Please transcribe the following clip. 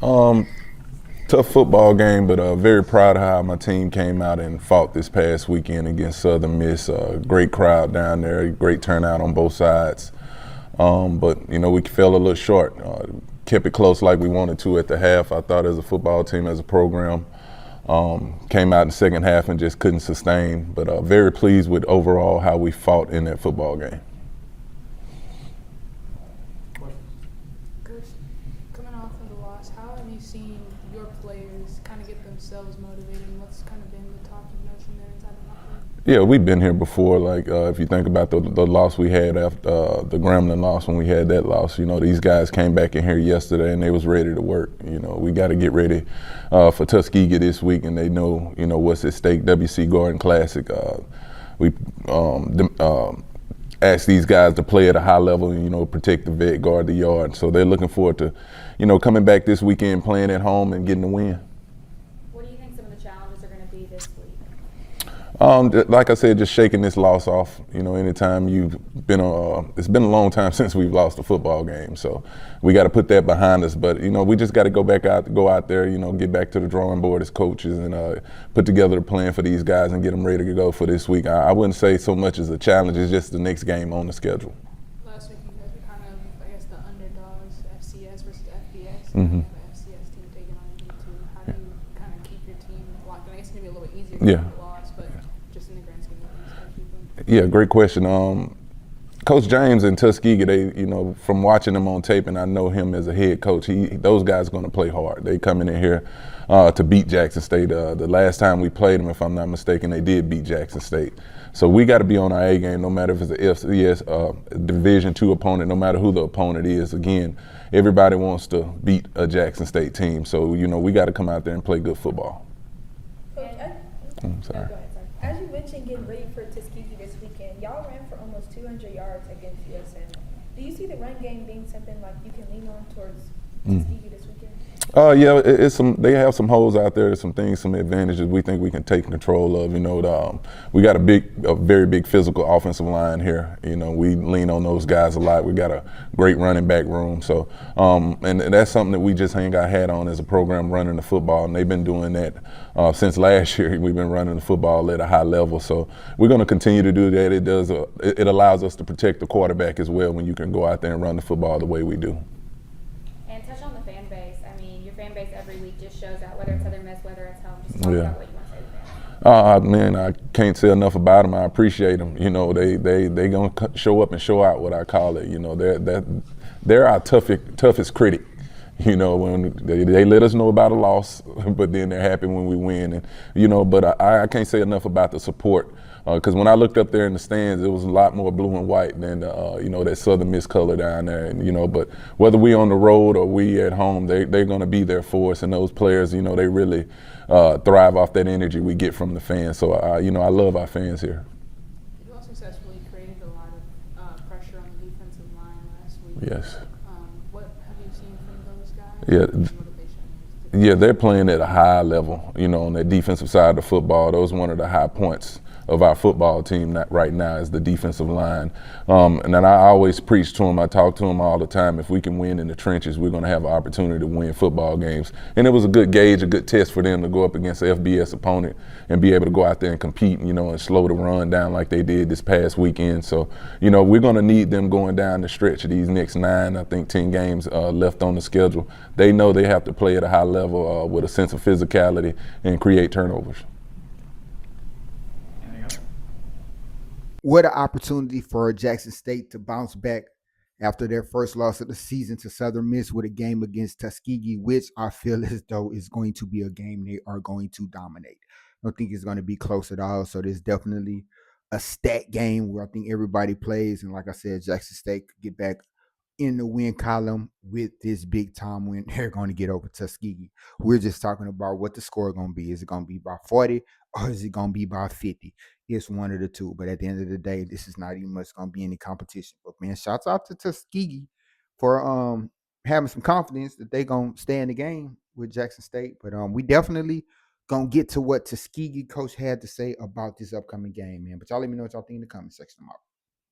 Um, Tough football game, but very proud of how my team came out and fought this past weekend against Southern Miss. Great crowd down there, great turnout on both sides. But we fell a little short. Kept it close like we wanted to at the half. I thought as a football team, as a program, came out in the second half and just couldn't sustain. But very pleased with overall how we fought in that football game. Coach, coming off of the loss, how have you seen your players kind of get themselves motivated, and what's kind of been the talking notion there inside the locker room? Yeah, we've been here before. Like if you think about the loss we had after the Gremlin loss, when we had that loss, these guys came back in here yesterday and they was ready to work. We got to get ready for Tuskegee this week, and they know what's at stake. WC Garden Classic. We asked these guys to play at a high level and protect the vet, guard the yard. So they're looking forward to coming back this weekend, playing at home and getting the win. What do you think some of the challenges are going to be this week? Like I said, just shaking this loss off. Anytime you've been it's been a long time since we've lost a football game, so we got to put that behind us. But we just got to go out there, get back to the drawing board as coaches and put together a plan for these guys and get them ready to go for this week. I wouldn't say so much as a challenge; it's just the next game on the schedule. Last week, you guys were kind of, I guess, the underdogs, FCS versus FBS. Mm-hmm. The FCS team taking on you too. How do you kind of keep your team locked? I guess it's gonna be a little bit easier. Yeah. Just in the grand scheme of things, how do you think? Yeah, great question. Coach James in Tuskegee, they, from watching him on tape, and I know him as a head coach, those guys are going to play hard. They coming in here to beat Jackson State. The last time we played them, if I'm not mistaken, they did beat Jackson State. So we got to be on our A game, no matter if it's an FCS Division II opponent, no matter who the opponent is. Again, everybody wants to beat a Jackson State team. So, we got to come out there and play good football. I'm sorry. As you mentioned, getting ready for Tuskegee this weekend, y'all ran for almost 200 yards against USM. Do you see the run game being something like you can lean on towards Tuskegee this weekend? Yeah, they have some holes out there, some things, some advantages we think we can take control of. We got a very big physical offensive line here. We lean on those guys a lot. We got a great running back room. So, and that's something that we just hang our hat on as a program, running the football. And they've been doing that since last year. We've been running the football at a high level. So we're going to continue to do that. It allows us to protect the quarterback as well when you can go out there and run the football the way we do. And touch on the fan base. I mean, your fan base every week just shows out, whether it's Southern Miss, whether it's home. Just talk about what you want to say to the fans. Man, I can't say enough about them. I appreciate them. They gonna show up and show out, what I call it. They're our toughest critic. When they let us know about a loss, but then they're happy when we win. And but I can't say enough about the support. Because when I looked up there in the stands, it was a lot more blue and white than that Southern Miss color down there. And but whether we on the road or we at home, they're going to be there for us. And those players, they really thrive off that energy we get from the fans. So I love our fans here. You all successfully created a lot of pressure on the defensive line last week. Yes. What have you seen from those guys? Yeah, they're playing at a high level, on that defensive side of the football. Those are one of the high points of our football team right now is the defensive line. And then I always preach to them, I talk to them all the time, if we can win in the trenches, we're going to have an opportunity to win football games. And it was a good gauge, a good test for them to go up against an FBS opponent and be able to go out there and compete, and slow the run down like they did this past weekend. So, we're going to need them going down the stretch of these next 10 games left on the schedule. They know they have to play at a high level with a sense of physicality and create turnovers. What an opportunity for Jackson State to bounce back after their first loss of the season to Southern Miss with a game against Tuskegee, which I feel as though is going to be a game they are going to dominate. I don't think it's going to be close at all. So there's definitely a stat game where I think everybody plays. And like I said, Jackson State could get back in the win column with this big time win. They're going to get over Tuskegee. We're just talking about what the score is going to be. Is it going to be by 40 or is it going to be by 50? It's one of the two. But at the end of the day, this is not even much going to be any competition. But man, shouts out to Tuskegee for having some confidence that they're going to stay in the game with Jackson State. But we definitely going to get to what Tuskegee coach had to say about this upcoming game, man. But y'all let me know what y'all think in the comment section tomorrow.